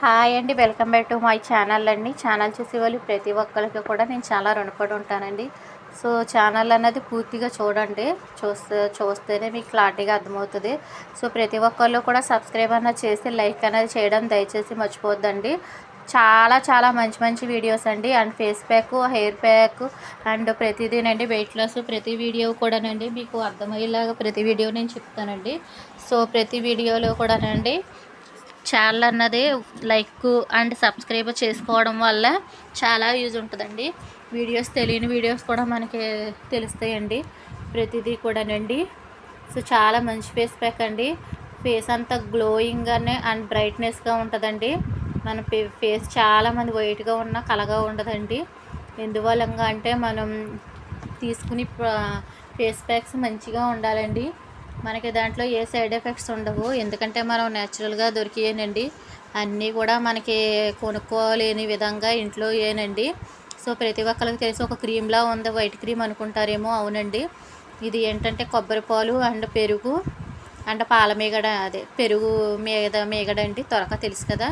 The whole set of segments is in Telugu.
హాయ్ అండి. Welcome back to my channel అండి. ఛానల్ చూసే వాళ్ళు ప్రతి ఒక్కరికి కూడా నేను చాలా రుణపడి ఉంటానండి. సో ఛానల్ అన్నది పూర్తిగా చూడండి. చూస్తేనే మీకు క్లారిటీగా అర్థమవుతుంది. సో ప్రతి ఒక్కళ్ళు కూడా సబ్స్క్రైబ్ అన్నది చేసి లైక్ అనేది చేయడం దయచేసి మర్చిపోద్దండి. చాలా చాలా మంచి మంచి వీడియోస్ అండి. And face pack, hair pack and ప్రతిదీనండి, వెయిట్ లాస్ ప్రతి వీడియో కూడానండి మీకు అర్థమయ్యేలాగా ప్రతి వీడియో నేను చెప్తానండి. సో ప్రతి వీడియోలో కూడానండి ఛానల్ అన్నది లైక్ అండ్ సబ్స్క్రైబ్ చేసుకోవడం వల్ల చాలా యూజ్ ఉంటుందండి. వీడియోస్ తెలియని వీడియోస్ కూడా మనకి తెలుస్తాయండి ప్రతిదీ కూడానండి. సో చాలా మంచి ఫేస్ ప్యాక్ అండి. ఫేస్ అంతా గ్లోయింగ్గానే అండ్ బ్రైట్నెస్గా ఉంటుందండి. మన ఫేస్ చాలామంది వైట్గా ఉన్న కలగా ఉండదండి. ఎందువల్లంగా అంటే మనం తీసుకుని ఫేస్ ప్యాక్స్ మంచిగా ఉండాలండి. మనకి దాంట్లో ఏ సైడ్ ఎఫెక్ట్స్ ఉండవు. ఎందుకంటే మనం న్యాచురల్గా దొరికేనండి. అన్నీ కూడా మనకి కొనుక్కోలేని విధంగా ఇంట్లో ఏనండి. సో ప్రతి ఒక్కరికి తెలిసి ఒక క్రీమ్లా ఉంది, వైట్ క్రీమ్ అనుకుంటారేమో. అవునండి, ఇది ఏంటంటే కొబ్బరి పాలు అండ్ పెరుగు అండ్ పాల మీగడ, అదే పెరుగు మీగడ అండి. త్వరగా తెలుసు కదా.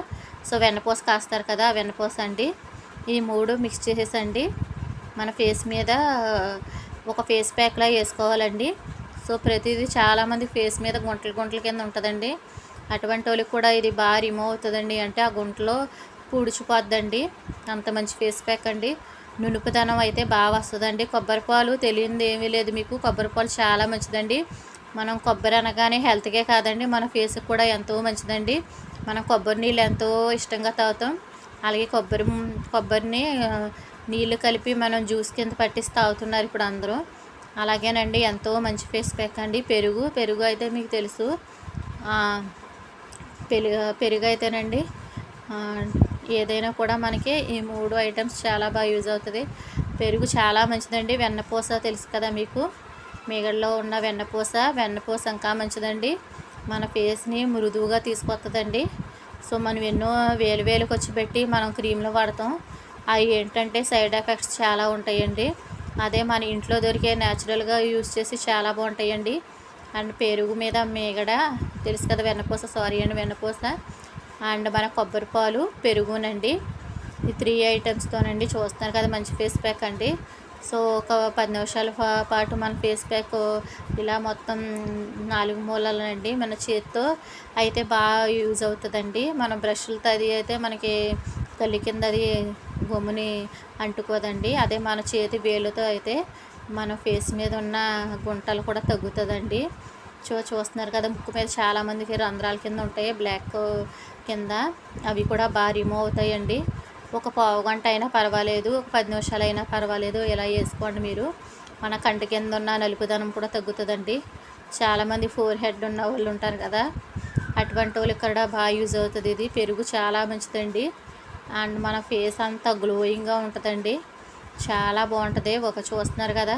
సో వెన్నపూస కాస్తారు కదా, ఆ వెన్నపూస అండి. ఈ మూడు మిక్స్ చేసేసండి మన ఫేస్ మీద ఒక ఫేస్ ప్యాక్లా వేసుకోవాలండి. సో ప్రతిదీ చాలామంది ఫేస్ మీద గుంటల కింద ఉంటుందండి. అటువంటి వాళ్ళకి కూడా ఇది బాగా రిమూవ్ అవుతుందండి. అంటే ఆ గుంటలో పూడ్చిపోద్దండి. అంత మంచి ఫేస్ ప్యాక్ అండి. నునుపుదనం అయితే బాగా వస్తుందండి. కొబ్బరిపాలు తెలియనిది ఏమీ లేదు మీకు. కొబ్బరిపాలు చాలా మంచిదండి. మనం కొబ్బరి అనగానే హెల్త్కే కాదండి, మన ఫేస్కి కూడా ఎంతో మంచిదండి. మనం కొబ్బరి నీళ్ళు ఎంతో ఇష్టంగా తాగుతాం. అలాగే కొబ్బరిని నీళ్ళు కలిపి మనం జ్యూస్ కింద పట్టిసి తాగుతున్నారు ఇప్పుడు అందరూ. అలాగేనండి, ఎంతో మంచి ఫేస్ ప్యాక్ అండి. పెరుగు అయితే మీకు తెలుసు. పెరుగు అయితేనండి ఏదైనా కూడా మనకి ఈ మూడు ఐటమ్స్ చాలా బాగా యూజ్ అవుతుంది. పెరుగు చాలా మంచిదండి. వెన్నపూస తెలుసు కదా మీకు, మీగడలో ఉన్న వెన్నపూస ఇంకా మంచిదండి. మన ఫేస్ని మృదువుగా తీసుకొస్తుందండి. సో మనం ఎన్నో వేలు ఖర్చు పెట్టి మనం క్రీమ్లు వాడతాం. అవి ఏంటంటే సైడ్ ఎఫెక్ట్స్ చాలా ఉంటాయండి. అదే మన ఇంట్లో దొరికే న్యాచురల్గా యూజ్ చేసి చాలా బాగుంటాయండి. అండ్ పెరుగు మీద మీగడ తెలుసు కదా, వెన్నపూస అండ్ మన కొబ్బరి పాలు, పెరుగునండి. ఈ 3 ఐటమ్స్తోనండి. చూస్తున్నారు కదా, మంచి ఫేస్ ప్యాక్ అండి. సో ఒక 10 నిమిషాల పాటు మన ఫేస్ ప్యాక్ ఇలా మొత్తం 4 మూలలండి మన చేతితో అయితే బాగా యూజ్ అవుతుందండి. మనం బ్రష్లతో అది అయితే మనకి కళ్ళు కింద అది గమ్ముని అంటుకోదండి. అదే మన చేతి వేలుతో అయితే మన ఫేస్ మీద ఉన్న గుంటలు కూడా తగ్గుతుందండి. చూస్తున్నారు కదా, ముక్కు మీద చాలామందికి రంధ్రాల కింద ఉంటాయి, బ్లాక్ కింద. అవి కూడా బాగా రిమూవ్ అవుతాయండి. ఒక పావు గంట అయినా పర్వాలేదు, ఒక 10 నిమిషాలు అయినా పర్వాలేదు, ఇలా వేసుకోండి మీరు. మన కంటి కింద ఉన్న నలుపుదనం కూడా తగ్గుతుందండి. చాలామంది ఫోర్ హెడ్ ఉన్న వాళ్ళు ఉంటారు కదా, అటువంటి వాళ్ళు ఇక్కడ బాగా యూజ్ అవుతుంది. ఇది పెరుగు చాలా మంచిదండి. అండ్ మన ఫేస్ అంతా గ్లోయింగ్గా ఉంటుందండి. చాలా బాగుంటుంది. చూస్తున్నారు కదా,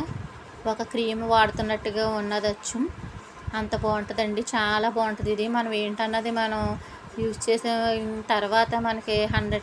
ఒక క్రీమ్ వాడుతున్నట్టుగా ఉన్నది అచ్చం. అంత బాగుంటుందండి. చాలా బాగుంటుంది ఇది. మనం ఏంటన్నది మనం యూజ్ చేసిన తర్వాత మనకి 100